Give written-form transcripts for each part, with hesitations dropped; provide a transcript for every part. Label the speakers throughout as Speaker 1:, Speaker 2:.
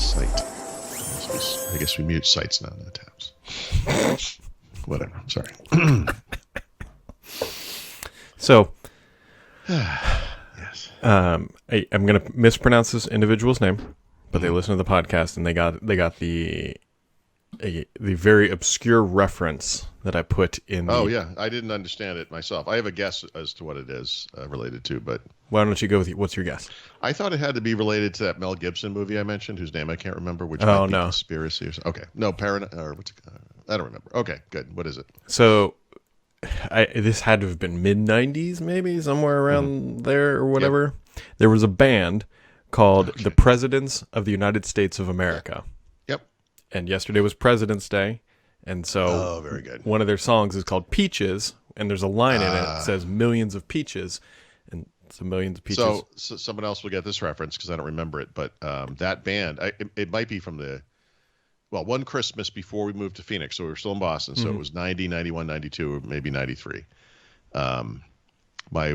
Speaker 1: Site. I guess we mute sites now, not tabs. Whatever. Sorry.
Speaker 2: So,
Speaker 1: Yes.
Speaker 2: I'm going to mispronounce this individual's name, but they listened to the podcast and they got the very obscure reference that I put in.
Speaker 1: Oh yeah, I didn't understand it myself. I have a guess as to what it is related to, but
Speaker 2: Why don't you go with what's your guess?
Speaker 1: I thought it had to be related to that Mel Gibson movie I mentioned, whose name I can't remember, which
Speaker 2: Oh,
Speaker 1: might be
Speaker 2: no.
Speaker 1: Conspiracy or something. Okay, no, or what's it, I don't remember. Okay, good. What is it?
Speaker 2: So, this had to have been mid-90s, maybe, somewhere around there or whatever. There was a band called The Presidents of the United States of America.
Speaker 1: Yep.
Speaker 2: And yesterday was President's Day. And so
Speaker 1: very good.
Speaker 2: one of their songs is called Peaches. And there's a line in it that says millions of peaches. And so millions of peaches.
Speaker 1: So someone else will get this reference because I don't remember it. But that band, it might be from one Christmas before we moved to Phoenix. So we were still in Boston. So it was 90, 91, 92, or maybe 93. My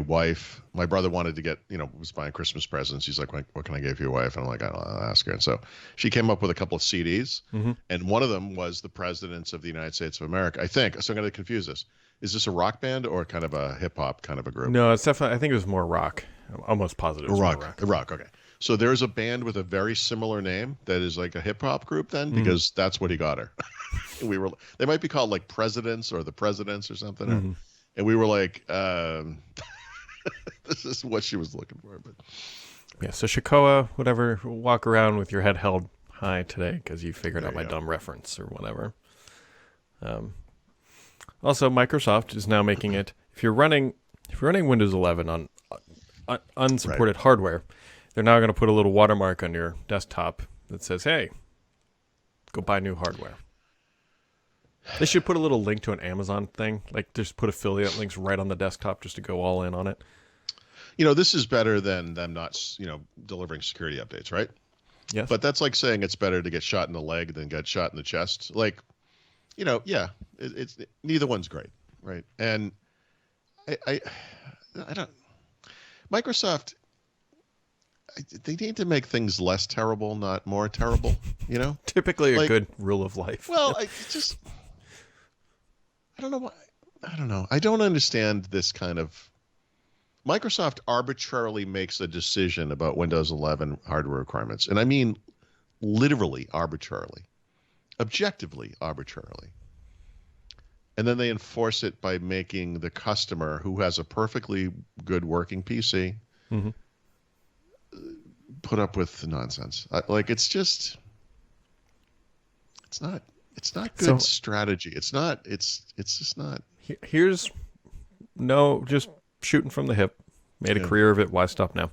Speaker 1: brother wanted to get, was buying Christmas presents. He's like, what can I give your wife? And I'm like, I'll ask her. And so she came up with a couple of CDs. And one of them was The Presidents of the United States of America, I think. So I'm going to confuse this. Is this a rock band or kind of a hip hop kind of a group?
Speaker 2: No, it's definitely, I think it was more rock. I'm almost positive it was more rock.
Speaker 1: Rock, okay. So there's a band with a very similar name that is like a hip hop group then, because that's what he got her. They might be called like Presidents or the Presidents or something. And we were like, this is what she was looking for. But
Speaker 2: yeah, so Shikoa, whatever, walk around with your head held high today because you figured out my dumb reference or whatever. Also, Microsoft is now making it, if you're running Windows 11 on unsupported hardware, they're now going to put a little watermark on your desktop that says, hey, go buy new hardware. They should put a little link to an Amazon thing, like just put affiliate links right on the desktop just to go all in on it.
Speaker 1: this is better than them not, delivering security updates, right?
Speaker 2: Yes.
Speaker 1: But that's like saying it's better to get shot in the leg than get shot in the chest. Like, it's neither one's great, right? And I don't. Microsoft, they need to make things less terrible, not more terrible.
Speaker 2: Typically a good rule of life.
Speaker 1: Well, I don't know why. I don't know. I don't understand this kind of. Microsoft arbitrarily makes a decision about Windows 11 hardware requirements, and I mean literally arbitrarily, objectively arbitrarily. And then they enforce it by making the customer, who has a perfectly good working PC, put up with the nonsense. It's just, it's not good strategy. It's just not.
Speaker 2: Here's just shooting from the hip. Made a career of it. Why stop now?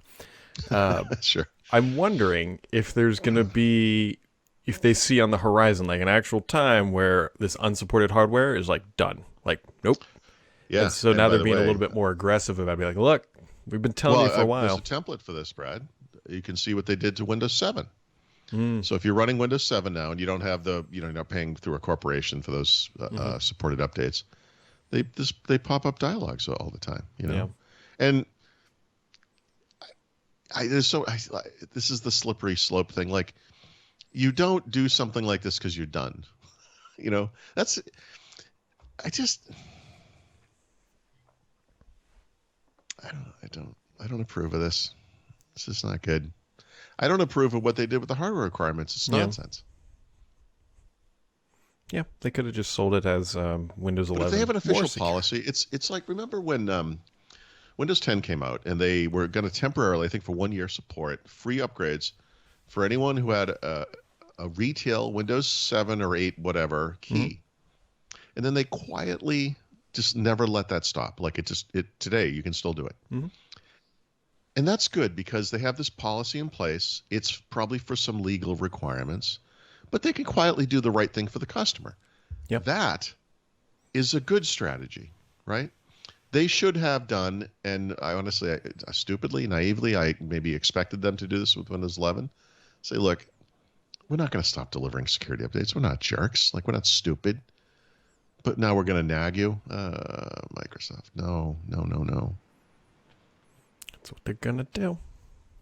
Speaker 1: Sure.
Speaker 2: I'm wondering if there's going to be, if they see on the horizon like an actual time where this unsupported hardware is like done. Like, nope.
Speaker 1: Yeah.
Speaker 2: And so now they're being a little bit more aggressive about it. Be like, look, we've been telling you for a while.
Speaker 1: There's a template for this, Brad. You can see what they did to Windows 7. So if you're running Windows 7 now and you don't have you're not paying through a corporation for those supported updates, they pop up dialogues all the time,
Speaker 2: Yeah.
Speaker 1: And this is the slippery slope thing. Like, you don't do something like this because you're done. That's. I don't approve of this. This is not good. I don't approve of what they did with the hardware requirements. It's nonsense.
Speaker 2: Yeah, they could have just sold it as Windows 11.
Speaker 1: But if they have an official policy, it's like, remember when Windows 10 came out and they were going to temporarily, I think for 1 year, support free upgrades for anyone who had a retail Windows 7 or 8 whatever key. And then they quietly just never let that stop. Like today you can still do it. And that's good because they have this policy in place. It's probably for some legal requirements, but they can quietly do the right thing for the customer.
Speaker 2: Yep.
Speaker 1: That is a good strategy, right? They should have done, and I honestly, stupidly, naively, I maybe expected them to do this with Windows 11. Say, look, we're not going to stop delivering security updates. We're not jerks. Like, we're not stupid. But now we're going to nag you? Microsoft. No.
Speaker 2: That's what they're going to do.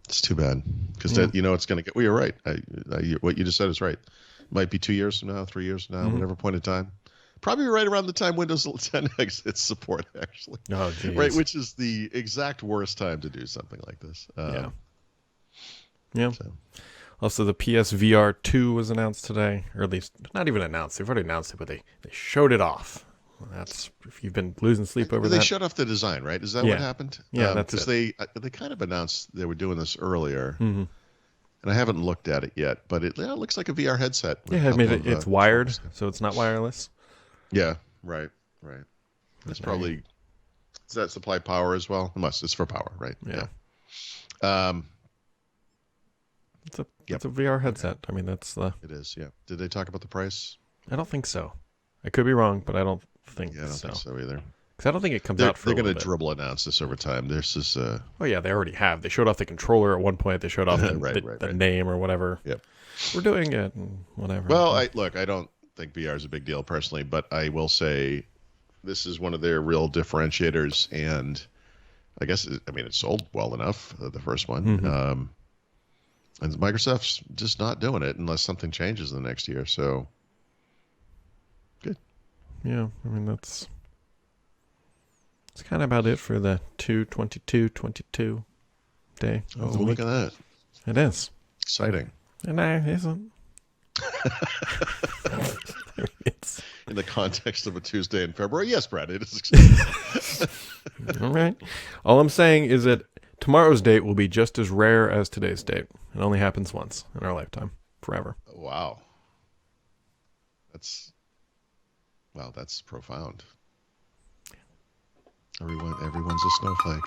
Speaker 1: It's too bad because
Speaker 2: Yeah.
Speaker 1: it's going to get. Well, you're right. What you just said is right. It might be 2 years from now, 3 years from now, whatever point in time. Probably right around the time Windows 10 exits support, actually.
Speaker 2: Oh, geez.
Speaker 1: Right, which is the exact worst time to do something like this.
Speaker 2: Yeah. Yeah.
Speaker 1: So.
Speaker 2: Also, the PSVR 2 was announced today, or at least not even announced. They've already announced it, but they showed it off. That's if you've been losing sleep over that.
Speaker 1: They shut off the design, right? Is that what happened?
Speaker 2: Yeah, that's
Speaker 1: because they kind of announced they were doing this earlier,
Speaker 2: Mhm.
Speaker 1: and I haven't looked at it yet. But it looks like a VR headset. with
Speaker 2: Yeah,
Speaker 1: a
Speaker 2: I mean,
Speaker 1: couple of,
Speaker 2: it's wired, so it's not wireless.
Speaker 1: Yeah, right. It's probably does that supply power as well? It must. It's for power, right?
Speaker 2: Yeah.
Speaker 1: Yep.
Speaker 2: It's a VR headset. I mean, that's the.
Speaker 1: It is. Yeah. Did they talk about the price?
Speaker 2: I don't think so. I could be wrong, but I don't think
Speaker 1: Yeah, I don't
Speaker 2: so.
Speaker 1: think so either.
Speaker 2: Because I don't think it comes
Speaker 1: They're
Speaker 2: out for.
Speaker 1: going to
Speaker 2: bit.
Speaker 1: dribble announce this over time. This is.
Speaker 2: Oh yeah, they already have. They showed off the controller at one point. They showed off the,
Speaker 1: Right.
Speaker 2: the name or whatever.
Speaker 1: Yep.
Speaker 2: We're doing it and whatever.
Speaker 1: Well, I don't think VR is a big deal personally, but I will say this is one of their real differentiators, and I guess it sold well enough, the first one. And Microsoft's just not doing it unless something changes in the next year. So good.
Speaker 2: Yeah, I mean that's kind of about it for the 2/22/22 day.
Speaker 1: Oh, look at that!
Speaker 2: It is
Speaker 1: Exciting.
Speaker 2: And isn't. It's
Speaker 1: In the context of a Tuesday in February, yes, Brad, it is exciting.
Speaker 2: all right. All I'm saying is that tomorrow's date will be just as rare as today's date. It only happens once in our lifetime, forever.
Speaker 1: Wow. That's profound. Everyone's a snowflake.